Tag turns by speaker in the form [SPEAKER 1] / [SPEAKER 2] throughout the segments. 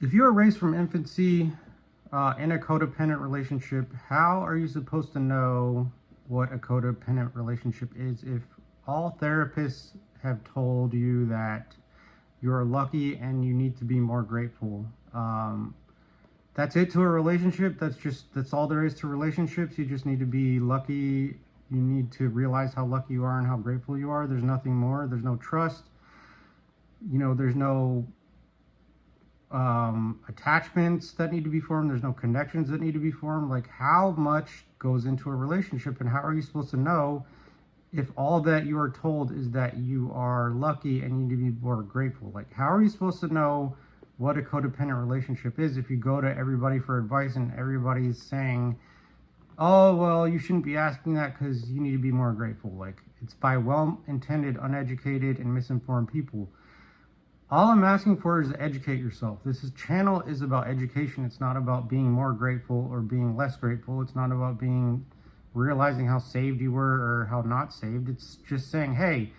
[SPEAKER 1] If you are raised from infancy in a codependent relationship, how are you supposed to know what a codependent relationship is if all therapists have told you that you're lucky and you need to be more grateful? That's it to a relationship. That's all there is to relationships. You just need to be lucky. You need to realize how lucky you are and how grateful you are. There's nothing more. There's no trust. There's no attachments that need to be formed. There's no connections that need to be formed. Like, how much goes into a relationship, and how are you supposed to know if all that you are told is that you are lucky and you need to be more grateful? Like, how are you supposed to know what a codependent relationship is if you go to everybody for advice and everybody's saying, oh, well, you shouldn't be asking that because you need to be more grateful? Like, it's by well-intended, uneducated, and misinformed people. All I'm asking for is to educate yourself. Channel is about education. It's not about being more grateful or being less grateful. It's not about realizing how saved you were or how not saved. It's just saying, hey,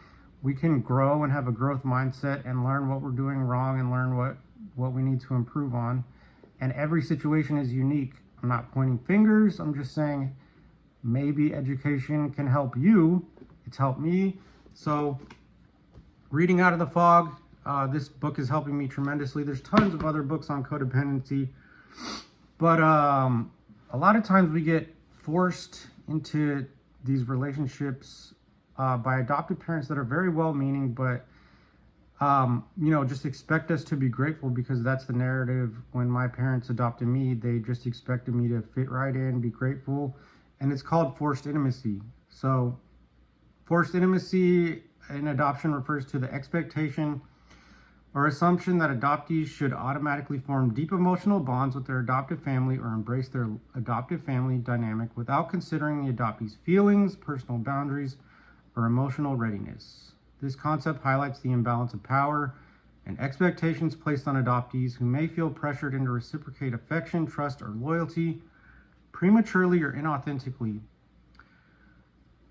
[SPEAKER 1] we can grow and have a growth mindset and learn what we're doing wrong and learn what we need to improve on. And every situation is unique. I'm not pointing fingers. I'm just saying maybe education can help you. It's helped me. So, reading Out of the Fog, this book is helping me tremendously. There's tons of other books on codependency, but a lot of times we get forced into these relationships by adopted parents that are very well-meaning, but just expect us to be grateful because that's the narrative. When my parents adopted me, they just expected me to fit right in, be grateful, and it's called forced intimacy. So, forced intimacy in adoption refers to the expectation or assumption that adoptees should automatically form deep emotional bonds with their adoptive family or embrace their adoptive family dynamic without considering the adoptee's feelings, personal boundaries, or emotional readiness. This concept highlights the imbalance of power and expectations placed on adoptees who may feel pressured into reciprocate affection, trust, or loyalty prematurely or inauthentically.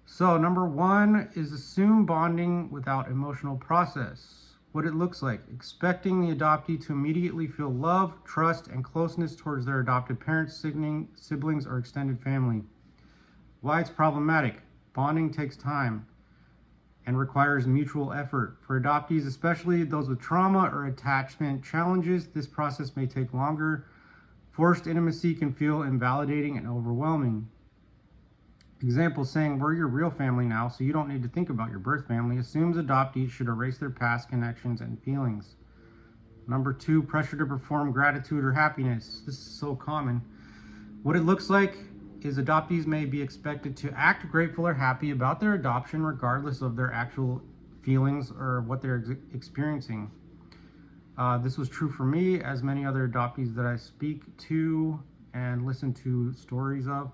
[SPEAKER 1] So, number one is assume bonding without emotional process. What it looks like: expecting the adoptee to immediately feel love, trust, and closeness towards their adopted parents, siblings, or extended family. Why it's problematic: bonding takes time and requires mutual effort. For adoptees, especially those with trauma or attachment challenges, this process may take longer. Forced intimacy can feel invalidating and overwhelming. Example: saying, we're your real family now, so you don't need to think about your birth family, assumes adoptees should erase their past connections and feelings. Number two, pressure to perform gratitude or happiness. This is so common. What it looks like is adoptees may be expected to act grateful or happy about their adoption regardless of their actual feelings or what they're experiencing. This was true for me, as many other adoptees that I speak to and listen to stories of.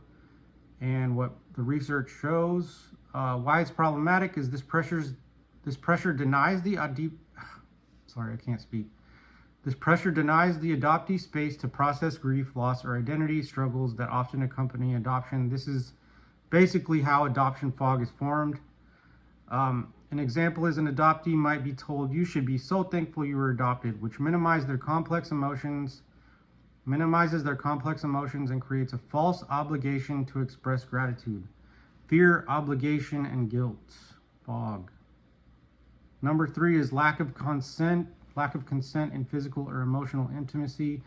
[SPEAKER 1] And what the research shows, why it's problematic is this pressure denies the This pressure denies the adoptee space to process grief, loss, or identity struggles that often accompany adoption. This is basically how adoption fog is formed. An example is an adoptee might be told, you should be so thankful you were adopted, which minimizes their complex emotions and creates a false obligation to express gratitude. Fear, obligation, and guilt. Fog. Number three is lack of consent in physical or emotional intimacy.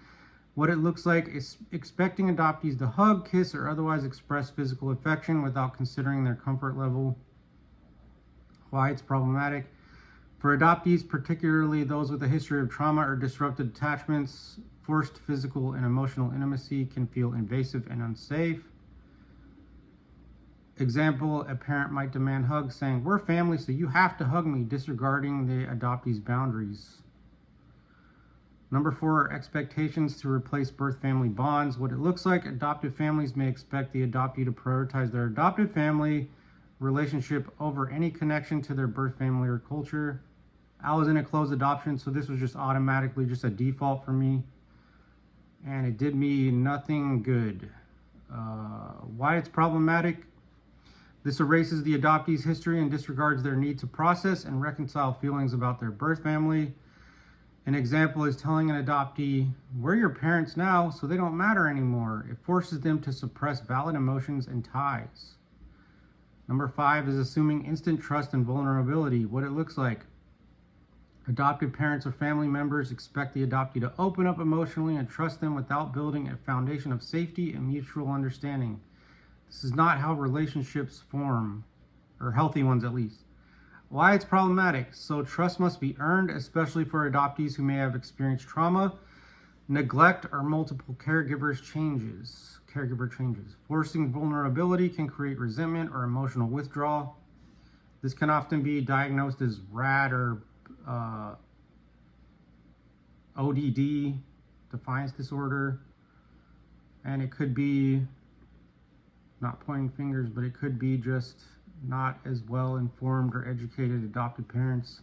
[SPEAKER 1] What it looks like is expecting adoptees to hug, kiss, or otherwise express physical affection without considering their comfort level. Why it's problematic: for adoptees, particularly those with a history of trauma or disrupted attachments, forced physical and emotional intimacy can feel invasive and unsafe. Example: a parent might demand hugs, saying, we're family, so you have to hug me, disregarding the adoptee's boundaries. Number four, expectations to replace birth family bonds. What it looks like: adoptive families may expect the adoptee to prioritize their adopted family relationship over any connection to their birth family or culture. I was in a closed adoption, so this was just automatically just a default for me, and it did me nothing good. Why it's problematic: this erases the adoptee's history and disregards their need to process and reconcile feelings about their birth family. An example is telling an adoptee, "We're your parents now, so they don't matter anymore." It forces them to suppress valid emotions and ties. Number 5 is assuming instant trust and vulnerability. What it looks like. Adopted parents or family members expect the adoptee to open up emotionally and trust them without building a foundation of safety and mutual understanding. This is not how relationships form, or healthy ones at least. Why it's problematic. So trust must be earned, especially for adoptees who may have experienced trauma, neglect, or multiple caregiver changes. Forcing vulnerability can create resentment or emotional withdrawal. This can often be diagnosed as RAD or ODD, defiance disorder, and it could be, not pointing fingers, but it could be just not as well informed or educated adopted parents.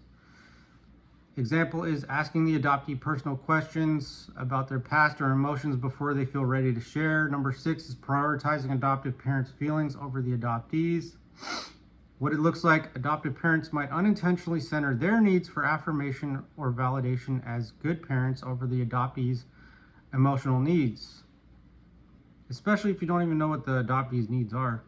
[SPEAKER 1] Example is asking the adoptee personal questions about their past or emotions before they feel ready to share. Number 6 is prioritizing adopted parents' feelings over the adoptees. What it looks like, adopted parents might unintentionally center their needs for affirmation or validation as good parents over the adoptee's emotional needs, especially if you don't even know what the adoptee's needs are.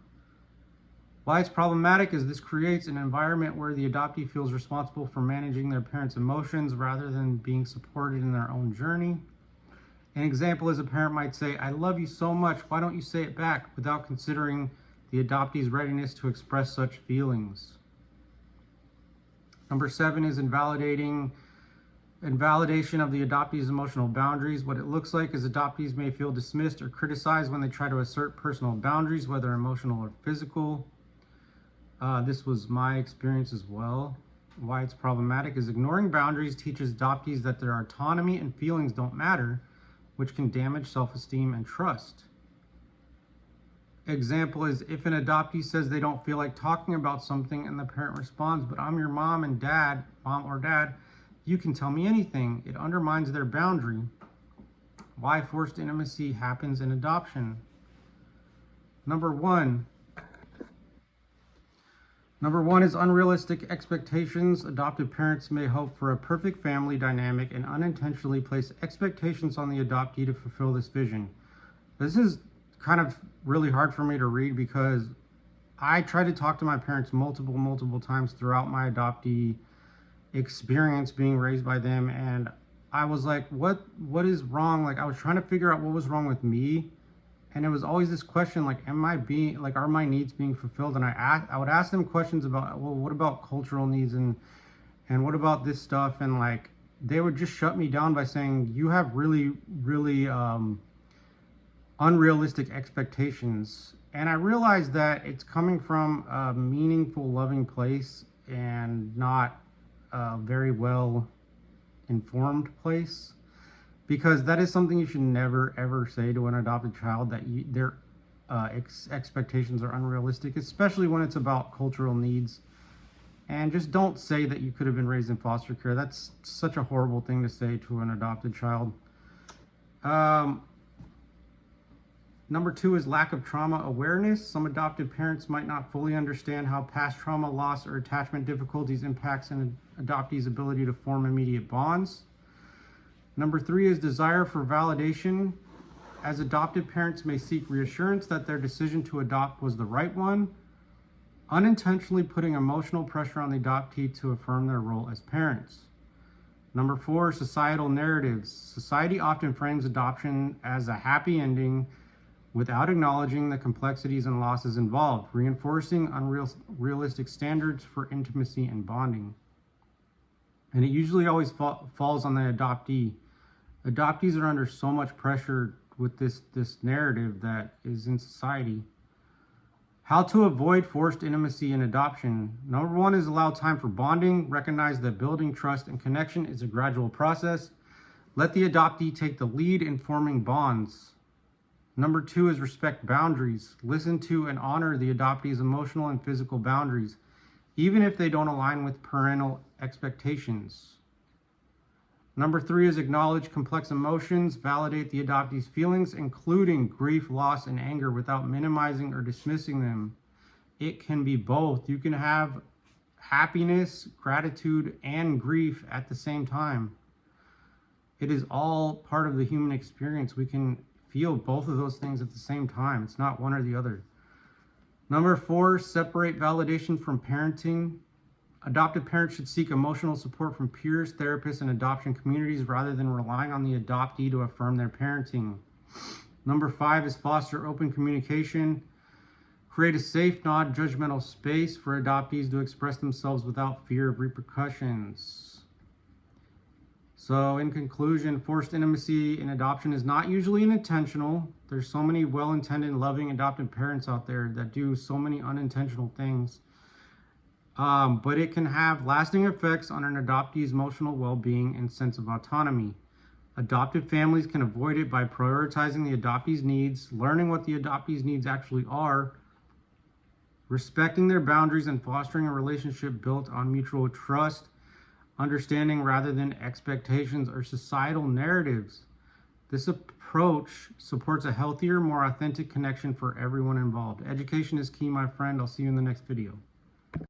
[SPEAKER 1] Why it's problematic is this creates an environment where the adoptee feels responsible for managing their parents' emotions rather than being supported in their own journey. An example is a parent might say, "I love you so much, why don't you say it back?" without considering the adoptee's readiness to express such feelings. Number 7 is invalidation of the adoptee's emotional boundaries. What it looks like is adoptees may feel dismissed or criticized when they try to assert personal boundaries, whether emotional or physical. This was my experience as well. Why it's problematic is ignoring boundaries teaches adoptees that their autonomy and feelings don't matter, which can damage self-esteem and trust. Example is if an adoptee says they don't feel like talking about something and the parent responds, "But I'm your mom or dad, you can tell me anything." It undermines their boundary. Why forced intimacy happens in adoption. Number one is unrealistic expectations. Adopted parents may hope for a perfect family dynamic and unintentionally place expectations on the adoptee to fulfill this vision. This is kind of really hard for me to read because I tried to talk to my parents multiple times throughout my adoptee experience being raised by them, and I was like, what is wrong? Like, I was trying to figure out what was wrong with me, and it was always this question, like, are my needs being fulfilled? And I would ask them questions about, well, what about cultural needs, and what about this stuff? And like, they would just shut me down by saying, "You have really unrealistic expectations." And I realized that it's coming from a meaningful, loving place and not a very well informed place, because that is something you should never ever say to an adopted child, that their expectations are unrealistic, especially when it's about cultural needs. And just don't say that you could have been raised in foster care. That's such a horrible thing to say to an adopted child. Number 2 is lack of trauma awareness. Some adopted parents might not fully understand how past trauma, loss, or attachment difficulties impacts an adoptee's ability to form immediate bonds. Number 3 is desire for validation. As adopted parents may seek reassurance that their decision to adopt was the right one, unintentionally putting emotional pressure on the adoptee to affirm their role as parents. Number 4, societal narratives. Society often frames adoption as a happy ending without acknowledging the complexities and losses involved, reinforcing unrealistic standards for intimacy and bonding. And it usually always falls on the adoptee. Adoptees are under so much pressure with this narrative that is in society. How to avoid forced intimacy in adoption. Number 1 is allow time for bonding. Recognize that building trust and connection is a gradual process. Let the adoptee take the lead in forming bonds. Number 2 is respect boundaries. Listen to and honor the adoptee's emotional and physical boundaries, even if they don't align with parental expectations. Number 3 is acknowledge complex emotions. Validate the adoptee's feelings, including grief, loss, and anger, without minimizing or dismissing them. It can be both. You can have happiness, gratitude, and grief at the same time. It is all part of the human experience. We can feel both of those things at the same time. It's not one or the other. Number 4, separate validation from parenting. Adopted parents should seek emotional support from peers, therapists, and adoption communities rather than relying on the adoptee to affirm their parenting. Number 5 is foster open communication. Create a safe, non-judgmental space for adoptees to express themselves without fear of repercussions. So in conclusion, forced intimacy in adoption is not usually unintentional. There's so many well-intended, loving adopted parents out there that do so many unintentional things. But it can have lasting effects on an adoptee's emotional well-being and sense of autonomy. Adopted families can avoid it by prioritizing the adoptee's needs, learning what the adoptee's needs actually are, respecting their boundaries, and fostering a relationship built on mutual trust, understanding rather than expectations or societal narratives. This approach supports a healthier, more authentic connection for everyone involved. Education is key, my friend. I'll see you in the next video.